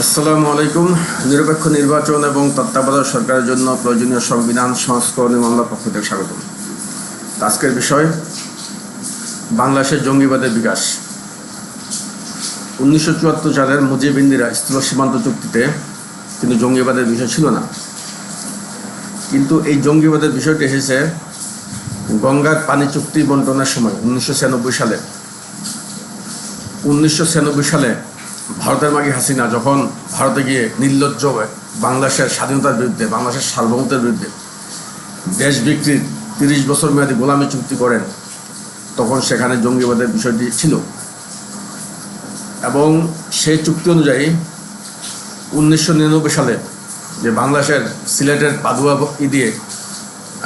আসসালামু আলাইকুম। নিরপেক্ষ নির্বাচন এবং তত্ত্বাবধায়ক সরকারের জন্য প্রয়োজনীয় সংবিধান সংস্করণী মামলার পক্ষ থেকে স্বাগতম। আজকের বিষয় বাংলাদেশের জঙ্গিবাদের বিকাশ। 1974 সালের মুজিব ইন্দিরা স্থূল সীমান্ত চুক্তিতে কিন্তু জঙ্গিবাদের বিষয় ছিল না, কিন্তু এই জঙ্গিবাদের বিষয়টি এসেছে গঙ্গার পানি চুক্তি বন্টনের সময় 1996 সালে ভারতের মাগি হাসিনা যখন ভারতে গিয়ে নির্লজ্জ বাংলাদেশের স্বাধীনতার বিরুদ্ধে, বাংলাদেশের সার্বভৌমত্বের বিরুদ্ধে দেশ বিক্রির 30 বছর মেয়াদী গোলামি চুক্তি করেন, তখন সেখানে জঙ্গিবাদের বিষয়টি ছিল। এবং সেই চুক্তি অনুযায়ী 1999 সালে যে বাংলাদেশের সিলেটের পাদুয়া দিয়ে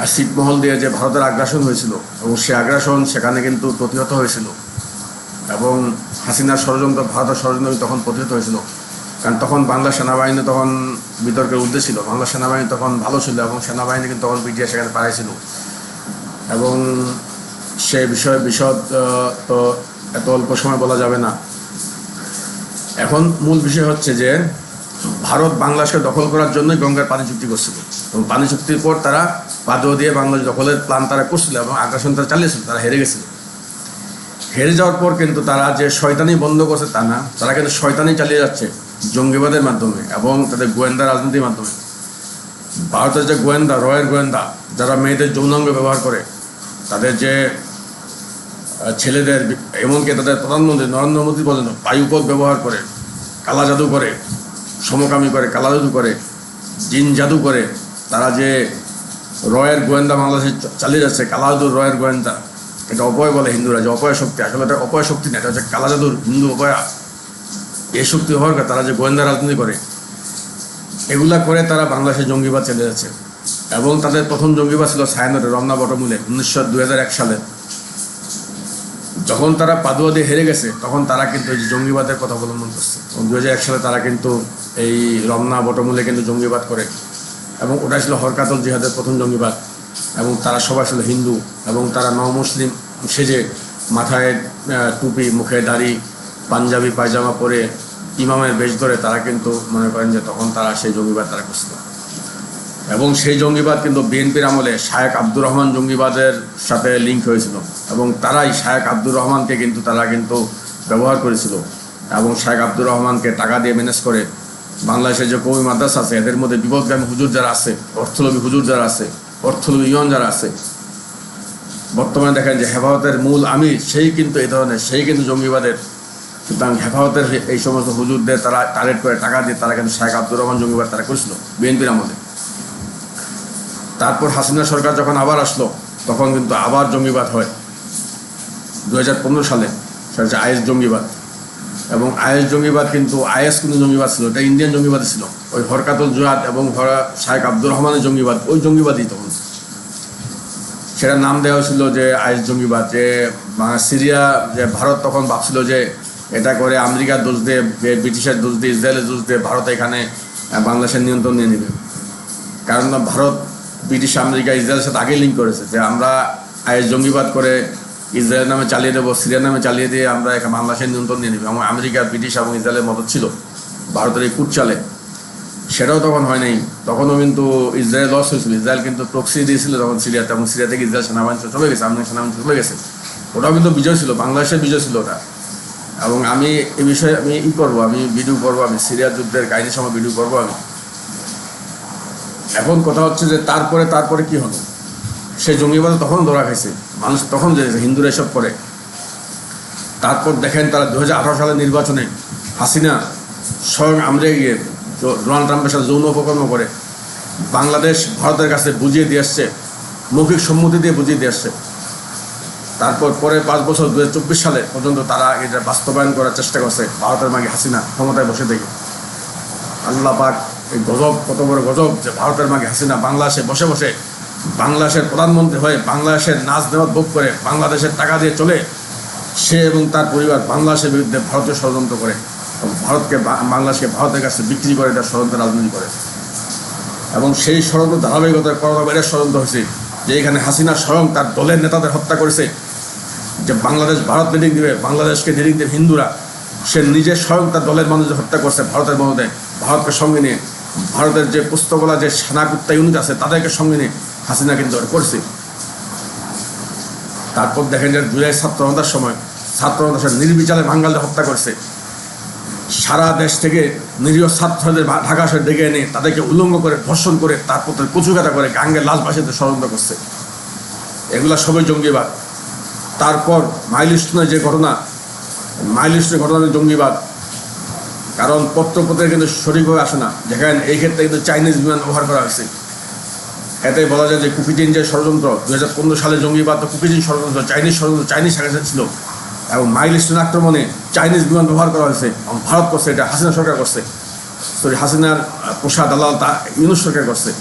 আর ছিটমহল দিয়ে যে ভারতের আগ্রাসন হয়েছিল, এবং সে আগ্রাসন সেখানে কিন্তু প্রতিহত হয়েছিল, এবং হাসিনার ষড়যন্ত্র, ভারতের ষড়যন্ত্র তখন প্রতিহত হয়েছিল। কারণ তখন বাংলা সেনাবাহিনী তখন বিতর্কের ঊর্ধ্বে ছিল, বাংলা সেনাবাহিনী তখন ভালো ছিল, এবং সেনাবাহিনী কিন্তু তখন পিটিয়ে সেখানে পাঠাইছিল। এবং সে বিষয়ে বিশদ তো এত অল্প সময় বলা যাবে না। এখন মূল বিষয় হচ্ছে যে ভারত বাংলাদেশকে দখল করার জন্যই গঙ্গার পানি চুক্তি করছিল, এবং পানি চুক্তির পর তারা পাদুয়া দিয়ে বাংলাদেশ দখলের প্ল্যান তারা করছিল, এবং আগ্রাসন তারা চালিয়েছিল। তারা হেরে গেছিল। হেরে যাওয়ার পর কিন্তু তারা যে শয়তানি বন্ধ করছে তা না, তারা কিন্তু শয়তানি চালিয়ে যাচ্ছে জঙ্গিবাদের মাধ্যমে এবং তাদের গোয়েন্দা রাজনীতির মাধ্যমে। ভারতের যে গোয়েন্দা, রয়ের গোয়েন্দা, যারা মেয়েদের যৌনাঙ্গ ব্যবহার করে, তাদের যে ছেলেদের, এমনকি তাদের প্রধানমন্ত্রী নরেন্দ্র মোদী পর্যন্ত বায়ুপথ ব্যবহার করে, কালা জাদু করে, সমকামী করে, কালা জাদু করে, জিন জাদু করে, তারা যে রয়ের গোয়েন্দা বাংলাদেশে চালিয়ে যাচ্ছে, কালা জাদুর রয়ের গোয়েন্দা, এটা অপয় বলে হিন্দুরা, যে অপয় শক্তি। আসলে এটা অপয় শক্তি না, এটা হচ্ছে কালা জাদুর হিন্দু অপয়া। এই শক্তি হওয়ার কারণে তারা যে গোয়েন্দা রাজনীতি করে, এগুলা করে তারা বাংলাদেশে জঙ্গিবাদ চলে যাচ্ছে। এবং তাদের প্রথম জঙ্গিবাদ ছিল ছায়ানটে, রমনা বটমূলে 2001 সালে। যখন তারা পাদুয়া দিয়ে হেরে গেছে, তখন তারা কিন্তু এই জঙ্গিবাদের কথা অবলম্বন করছে, এবং 2001 সালে তারা কিন্তু এই রমনা বটমূলে কিন্তু জঙ্গিবাদ করে, এবং ওটা ছিল হরকাতল জিহাদের প্রথম জঙ্গিবাদ। এবং তারা সবাই ছিল হিন্দু, এবং তারা মুসলিম সেজে, মাথায় টুপি, মুখে দাড়ি, পাঞ্জাবি পায়জামা পরে, ইমামের বেশ ধরে তারা কিন্তু মনে করেন যে তখন তারা সেই জঙ্গিবাদ তারা করছিল। এবং সেই জঙ্গিবাদ কিন্তু বিএনপির আমলে শায়েখ আব্দুর রহমান জঙ্গিবাদের সাথে লিঙ্ক হয়েছিল, এবং তারাই শায়েখ আব্দুর রহমানকে কিন্তু তারা কিন্তু ব্যবহার করেছিল, এবং শায়েখ আব্দুর রহমানকে টাকা দিয়ে ম্যানেজ করে বাংলাদেশের যে কওমি মাদ্রাসা আছে, এদের মধ্যে বিপদগামী হুজুর যারা আছে, অর্থলোভী হুজুর যারা আছে, অর্থলোভী ইয়ন যারা আছে, বর্তমানে দেখেন যে হেফাজতের মূল আমির সেই কিন্তু এই ধরনের, সেই কিন্তু জঙ্গিবাদের। সুতরাং হেফাজতের এই সমস্ত হুজুরদের তারা টার্গেট করে টাকা দিয়ে তারা কিন্তু শায়েখ আব্দুর রহমান জঙ্গিবাদ তারা করেছিল বিএনপির আমলে। তারপর হাসিনা সরকার যখন আবার আসলো, তখন কিন্তু আবার জঙ্গিবাদ হয় 2015 সালে, সেটা হচ্ছে আইএস জঙ্গিবাদ। এবং আইএস জঙ্গিবাদ কিন্তু আইএস কিন্তু জঙ্গিবাদ ছিল, এটা ইন্ডিয়ান জঙ্গিবাদ ছিল। ওই হরকাতুল জুহাদ এবং শায়েখ আব্দুর রহমানের জঙ্গিবাদ, ওই জঙ্গিবাদই তখন সেটার নাম দেওয়া হয়েছিল যে আইএস জঙ্গিবাদ। যে সিরিয়া, যে ভারত তখন ভাবছিল যে এটা করে আমেরিকার দোষ দিয়ে, ব্রিটিশের দোষ দিয়ে, ইসরায়েলের দোষ দিয়ে ভারত এখানে বাংলাদেশের নিয়ন্ত্রণ নিয়ে নেবে। কারণ ভারত ব্রিটিশ, আমেরিকা, ইসরায়েলের সাথে আগেই লিঙ্ক করেছে যে আমরা আইএস জঙ্গিবাদ করে ইসরায়েলের নামে চালিয়ে দেবো, সিরিয়ার নামে চালিয়ে দিয়ে আমরা এখানে বাংলাদেশের নিয়ন্ত্রণ নিয়ে নেবে। এবং আমেরিকা, ব্রিটিশ এবং ইসরায়েলের মদত ছিল ভারতের এই কুটচালে। সেটাও তখন হয় নাই, তখনও কিন্তু ইসরায়েল লস হয়েছিল। ইসরায়েল কিন্তু প্রক্সি দিয়েছিল তখন সিরিয়াতে, এবং সিরিয়া থেকে ইসরায়েল সেনাবাহিনী চলে গেছে, আমেরিকান সেনাবাহিনী চলে গেছে। ওটাও কিন্তু বিজয় ছিল, বাংলাদেশের বিজয় ছিল ওটা। এবং আমি এই বিষয়ে আমি করবো, আমি ভিডিও করবো, আমি সিরিয়া যুদ্ধের কাহিনীর সময় ভিডিও করবো আমি। এখন কথা হচ্ছে যে তারপরে কি হলো? সেই জঙ্গিবাদ তখন ধরা খাইছে মানুষ, তখন যে হিন্দুরা এসব করে। তারপর দেখেন তারা 2018 সালের নির্বাচনে হাসিনা স্বয়ং আমেরিকা গিয়ে ডোনাল্ড ট্রাম্পের সাথে যৌন উপকর্ম করে বাংলাদেশ ভারতের কাছে বুঝিয়ে দিয়ে আসছে, মৌখিক সম্মতি দিয়ে বুঝিয়ে দিয়ে আসছে। তারপর পরে 5 বছর 2024 সালে পর্যন্ত তারা এটা বাস্তবায়ন করার চেষ্টা করছে ভারতের মাগে হাসিনা ক্ষমতায় বসে থেকে। আল্লাহ পাক, এই গজব, কত বড় গজব যে ভারতের মাগে হাসিনা বাংলাদেশে বসে বসে বাংলাদেশের প্রধানমন্ত্রী হয়ে বাংলাদেশের নাচ নেওয়াত ভোগ করে বাংলাদেশের টাকা দিয়ে চলে, সে এবং তার পরিবার বাংলাদেশের বিরুদ্ধে ভারতীয় ষড়যন্ত্র করে, বাংলাদেশকে ভারতের কাছে বিক্রি করে, তার ষড়যন্ত্র রাজনীতি করে। এবং সেই ষড়যন্ত্র ধারাবাহিকতায় করোনা ভাইরাস ষড়যন্ত্র হয়েছে, যে এখানে হাসিনা স্বয়ং তার দলের নেতাদের হত্যা করেছে, যে বাংলাদেশ ভারত লিডিং দেবে, বাংলাদেশকে লিডিং দেবে হিন্দুরা, সে নিজে স্বয়ং তার দলের মানুষদের হত্যা করছে ভারতের মধ্যে, ভারতকে সঙ্গে নিয়ে, ভারতের যে পুস্তকলা যে সেনাকুত্তা ইউনিট আছে তাদেরকে সঙ্গে নিয়ে হাসিনা কিন্তু করছে। তারপর দেখেন যে জুলাই ছাত্রজনতার সময় ছাত্রজনতা সে নির্বিচারে বাঙালিদের হত্যা করছে। সারা দেশ থেকে নিরীহ ছাত্রদের ঢাকা শহরে ডেকে এনে তাদেরকে উলঙ্গ করে ধর্ষণ করে তারপর কচুকাটা করে গাঙ্গের লাশ ভাসিতে ষড়যন্ত্র করছে। এগুলা সবই জঙ্গিবাদ। তারপর মাইলস্টোনের যে ঘটনা, মাইলস্টোনের ঘটনা জঙ্গিবাদ, কারণ পত্রপত্রে কিন্তু সঠিকভাবে আসে না। দেখেন এই ক্ষেত্রে কিন্তু চাইনিজ বিমান ব্যবহার করা হয়েছে। এতে বলা যায় যে কুকিজিন যে ষড়যন্ত্র 2015 সালে জঙ্গিবাদ তো কুকিজিন ষড়যন্ত্র, চাইনিজ ষড়যন্ত্র, চাইনিজ সাথে ছিল। এবং মাইলস্টোন আক্রমণে চাইনিজ বিমান ব্যবহার করা হয়েছে এবং ভারত করছে, এটা হাসিনা সরকার করছে, সরি হাসিনার পোষা দালাল তা ইউনূস সরকার করছে।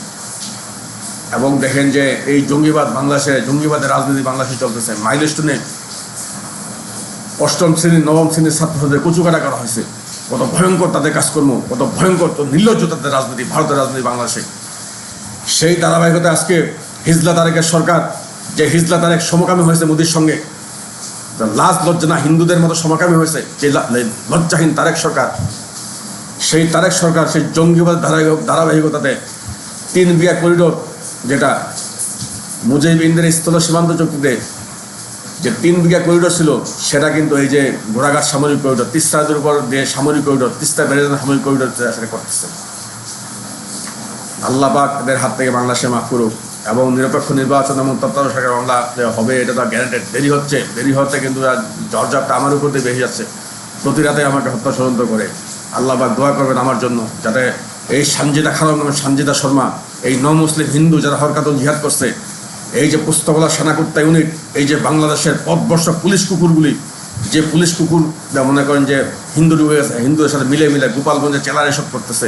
এবং দেখেন যে এই জঙ্গিবাদ বাংলাদেশে, জঙ্গিবাদের রাজনীতি বাংলাদেশে চলতেছে। মাইলস্টোনে 8ম শ্রেণী 9ম শ্রেণীর ছাত্রদের কচুকাটা করা হয়েছে। কত ভয়ঙ্কর তাদের কাজকর্ম, কত ভয়ঙ্কর, তো নির্লজ্জ তাদের রাজনীতি, ভারতের রাজনীতি বাংলাদেশে। সেই ধারাবাহিকতা আজকে হিজলা তারেকের সরকার, যে হিজলা তারেক সমকামী হয়েছে মোদির সঙ্গে, লাজ লজ্জা না, হিন্দুদের মতো সমকামী হয়েছে যে লজ্জাহীন তারেক সরকার, সেই তারেক সরকার সেই জঙ্গিবাদ ধারাবাহিকতাতে 3 বিঘা করিডোর, যেটা মুজাহিদিনদের স্থল সীমান্ত চুক্তিতে যে 3 বিঘা করিডোর ছিল, সেটা কিন্তু এই যে ঘোড়াঘাট সামরিক করিডোর, তিস্তা নদীর উপর দিয়ে সামরিক করিডোর, তিস্তা ব্যারেজের সামরিক করিডোর সেটা করতেছে। আল্লাহ পাক এদের হাত থেকে বাংলাদেশে মাফ করুক এবং নিরপেক্ষ নির্বাচন এবং তত্ত্বাবধায়ক সরকার বাংলা হবে, এটা তো গ্যারান্টেড। দেরি হচ্ছে কিন্তু ঝড়ঝাপটা আমার উপর দিয়ে বেশি যাচ্ছে। প্রতি রাতে আমাকে হত্যা ষড়যন্ত্র করে। আল্লাহ পাক দোয়া করবেন আমার জন্য, যাতে এই সানজিদা খানম এবং সানজিদা শর্মা, এই মুসলিম হিন্দু যারা হরকাতুল জিহাদ করছে, এই যে পুস্তকলা সেনাকুত্তা ইউনিট, এই যে বাংলাদেশের পথভ্রষ্ট পুলিশ কুকুরগুলি, যে পুলিশ কুকুর মনে করেন যে হিন্দু ডুবে গেছে, হিন্দুদের সাথে মিলে গোপালগঞ্জে চেলার এসব করতেছে,